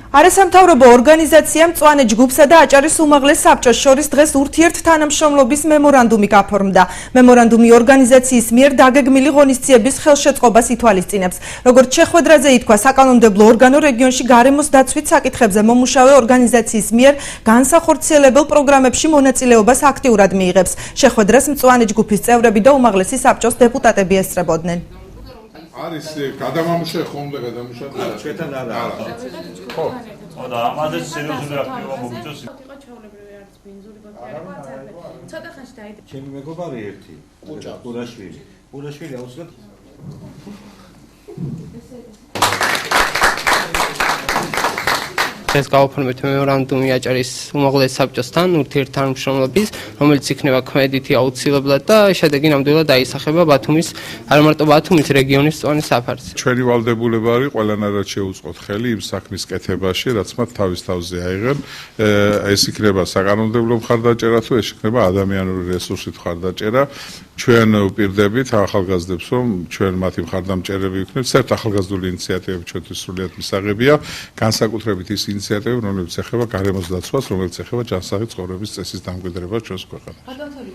არასამთავრობო ორგანიზაცია მწვანე ჯგუფსა და აჭარის უმაღლეს საბჭოს შორის დღეს ურთიერთთანამშრომლობის მემორანდუმი გაფორმდა. მემორანდუმი ორგანიზაციის მიერ დაგეგმილი ღონისძიების ხელშეწყობას ითვალისწინებს. როგორც შეხვედრაზე ითქვა, საკანონმდებლო ორგანო რეგიონში გარემოს დაცვით საკითხებზე მომუშავე ორგანიზაციის მიერ განსახორციელებელ პროგრამებში მონაწილეობას აქტიურად მიიღებს. შეხვედრას მწვანე ჯგუფის წევრები და უმაღლესი საბჭოს დეპუტატები ესწრებოდნენ. არის გადამამუშავე ხომ და გადამუშავე ჩვენთან არა. ხო. და ამაზე სერიოზული აქტივობა მოგიწევს. იყო ჩაოლებრივი არის ბენზული ბაქტერია. ცოტა ხანში დაიწყო. ჩემი მეგობარი ერთი, ყურაშვილი. ყურაშვილი აუცილებლად ეს გავაფორმეთ მემორანდუმი აჭარის უმაღლეს საბჭოსთან ურთიერთთანამშრომლობის, რომელიც იქნება ქმედითი აუცილებლად და შედეგი ნამდვილად დაისახება ბათუმის, არა მარტო ბათუმის რეგიონის მწვანე საფარზე. ჩვენი ვალდებულება არის ყველანაირად შეუწყოთ ხელი იმ საქმის კეთებაში, რაც მათ თავის თავზე აიღენ. ეს იქნება საკანონმდებლო მხარდაჭერა თუ ეს იქნება ადამიანური რესურსით მხარდაჭერა. ჩვენ ვპირდებით ახალგაზრდებს, რომ ჩვენ მათი მხარდამჭერები ვიქნებით. საერთოდ ახალგაზრდული ინიციატივები ჩვენთვის სრულიად მისაღებია, განსაკუთრებით ის ინიციატივები, რომლებიც ეხება გარემოს დაცვას, რომელიც ეხება ჯანსაღი ცხოვრების წესის დამკვიდრებას ჩვენს ქვეყანაში. ბატონო,